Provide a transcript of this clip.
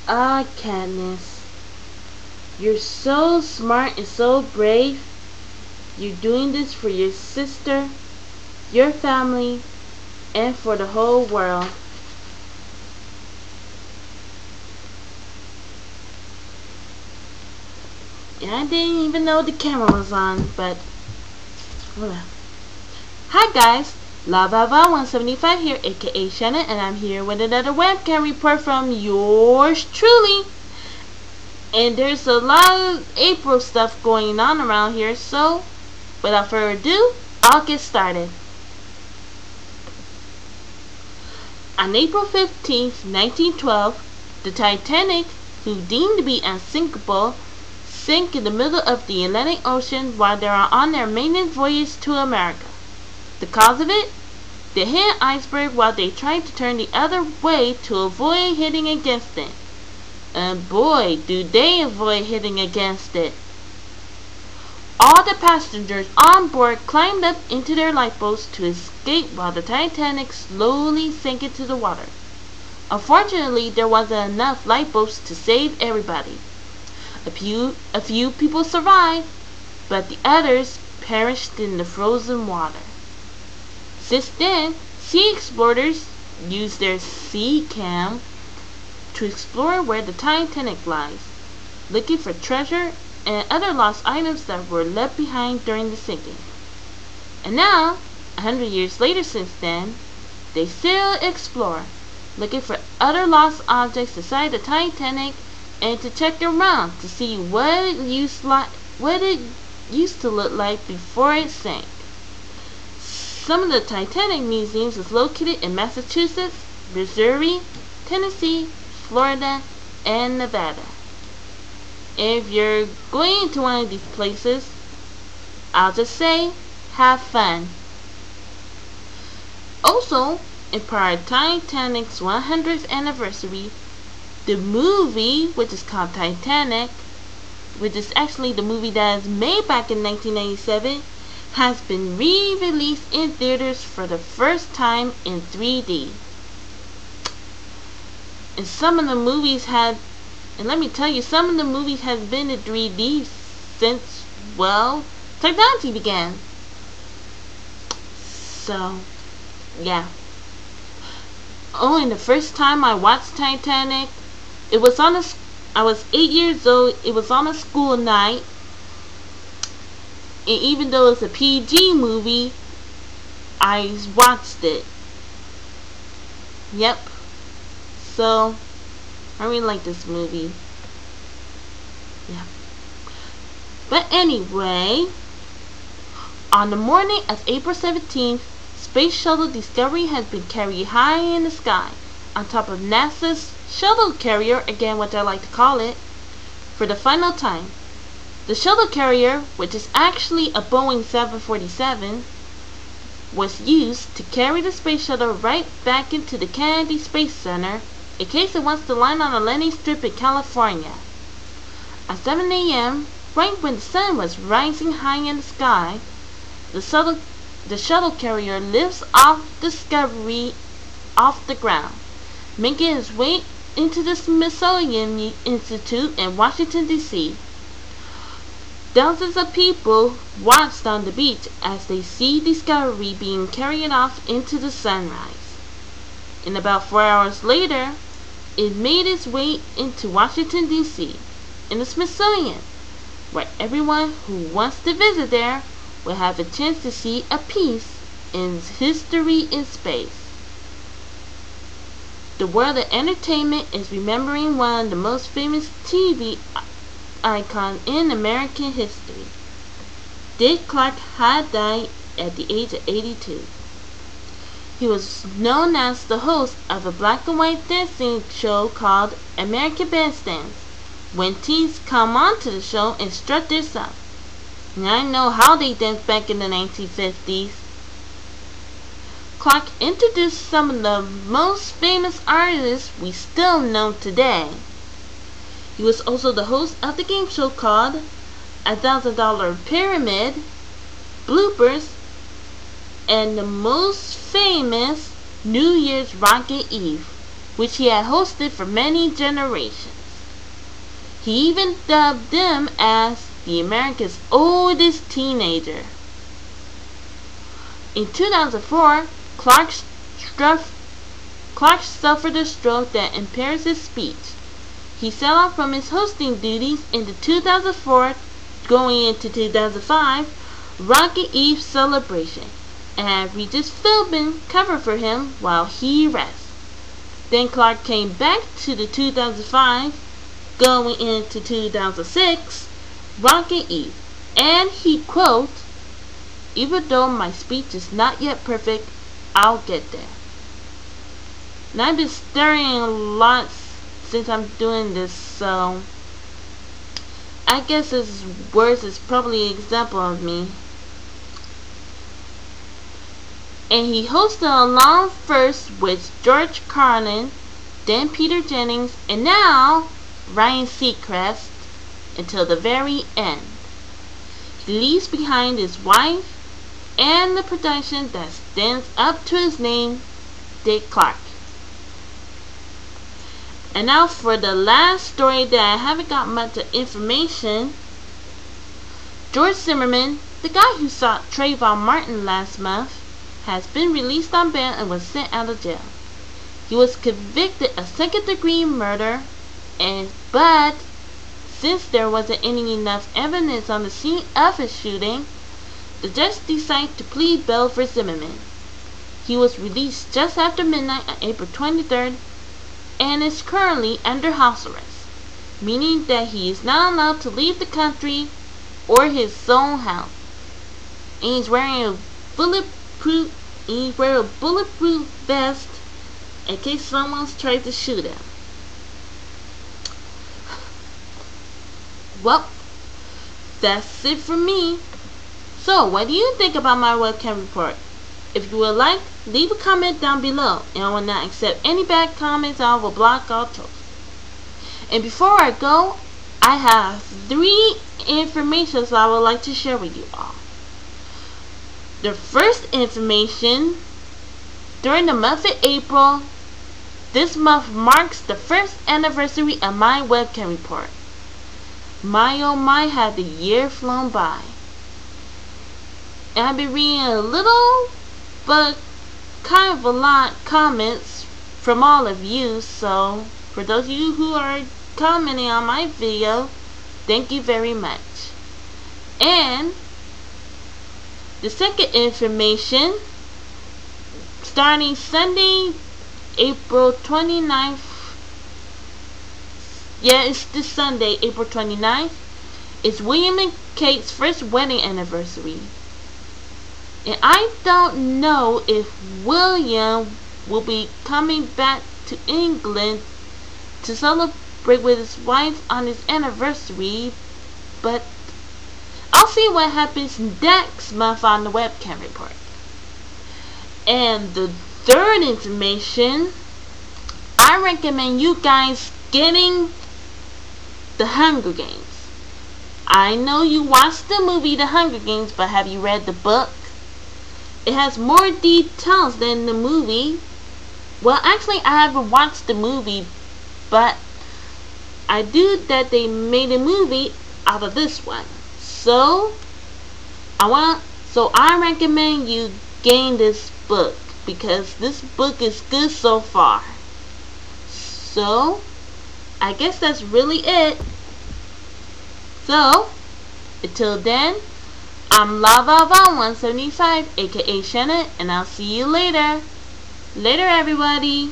Ah, Katniss, you're so smart and so brave. You're doing this for your sister, your family, and for the whole world. And I didn't even know the camera was on, but whatever. Hi guys, LavaVa175 here, aka Shanna, and I'm here with another webcam report from yours truly. And there's a lot of April stuff going on around here, so without further ado, I'll get started. On April 15th, 1912, the Titanic, who deemed to be unsinkable, sank in the middle of the Atlantic Ocean while they were on their maintenance voyage to America. The cause of it? They hit an iceberg while they tried to turn the other way to avoid hitting against it. And boy, do they avoid hitting against it. All the passengers on board climbed up into their lifeboats to escape while the Titanic slowly sank into the water. Unfortunately, there wasn't enough lifeboats to save everybody. A few people survived, but the others perished in the frozen water. Since then, sea explorers used their sea cam to explore where the Titanic lies, looking for treasure and other lost items that were left behind during the sinking. And now, 100 years later since then, they still explore, looking for other lost objects inside the Titanic and to check around to see what it used to look like before it sank. Some of the Titanic museums is located in Massachusetts, Missouri, Tennessee, Florida, and Nevada. If you're going to one of these places, I'll just say, have fun. Also, in part of Titanic's 100th anniversary, the movie, which is called Titanic, which is actually the movie that was made back in 1997, has been re-released in theaters for the first time in 3D. And some of the movies had, and let me tell you, some of the movies has been in 3D since, well, technology began. So, yeah. Oh, and the first time I watched Titanic, it was on I was 8 years old. It was on a school night. And even though it's a PG movie, I watched it. Yep. So, I really like this movie. Yeah. But anyway, on the morning of April 17th, Space Shuttle Discovery has been carried high in the sky, on top of NASA's shuttle carrier, again what I like to call it, for the final time. The shuttle carrier, which is actually a Boeing 747, was used to carry the space shuttle right back into the Kennedy Space Center in case it wants to land on a landing strip in California. At 7 a.m., right when the sun was rising high in the sky, the shuttle carrier lifts off Discovery off the ground, making its way into the Smithsonian Institute in Washington, D.C. Thousands of people watched on the beach as they see Discovery being carried off into the sunrise. And about 4 hours later, it made its way into Washington, D.C. in the Smithsonian, where everyone who wants to visit there will have a chance to see a piece in history in space. The world of entertainment is remembering one of the most famous TV icons in American history. Dick Clark had died at the age of 82. He was known as the host of a black and white dancing show called American Bandstands, when teens come onto the show and strut their stuff. And I know how they danced back in the 1950s. Clark introduced some of the most famous artists we still know today. He was also the host of the game show called $1,000 Pyramid, Bloopers, and the most famous New Year's Rocket Eve, which he had hosted for many generations. He even dubbed them as the America's oldest teenager. In 2004, Clark suffered a stroke that impairs his speech. He set off from his hosting duties in the 2004 going into 2005 Rocket Eve celebration, and Regis Philbin covered for him while he rests. Then Clark came back to the 2005 going into 2006 Rocket Eve, and he quotes, "Even though my speech is not yet perfect, I'll get there." And I've been studying a lot since I'm doing this, so I guess his words is probably an example of me. And he hosted along first with George Carlin, then Peter Jennings, and now Ryan Seacrest until the very end. He leaves behind his wife and the production that stands up to his name, Dick Clark. And now for the last story that I haven't got much information. George Zimmerman, the guy who shot Trayvon Martin last month, has been released on bail and was sent out of jail. He was convicted of second-degree murder, but since there wasn't any enough evidence on the scene of his shooting, the judge decided to plead bail for Zimmerman. He was released just after midnight on April 23rd and is currently under house arrest, meaning that he is not allowed to leave the country or his own house. And he's wearing a bulletproof vest in case someone's tried to shoot him. Well, that's it for me. So, what do you think about my webcam report? If you would like, leave a comment down below, and I will not accept any bad comments. I will block all trolls. And before I go, I have 3 informations I would like to share with you all. The first information, during the month of April, this month marks the first anniversary of my webcam report. My oh my, had the year flown by. And I've been reading a little, but kind of a lot comments from all of you, so for those of you who are commenting on my video, thank you very much. And the second information, starting Sunday, April 29th, it's this Sunday, April 29th, it's William and Kate's first wedding anniversary. And I don't know if William will be coming back to England to celebrate with his wife on his anniversary, but I'll see what happens next month on the webcam report. And the third information, I recommend you guys getting The Hunger Games. I know you watched the movie The Hunger Games, but have you read the book? It has more details than the movie. Well, actually, I haven't watched the movie, but I do that they made a movie out of this one. So I recommend you getting this book, because this book is good so far. So I guess that's really it. So until then, I'm Lava175, aka Shanna, and I'll see you later. Later, everybody.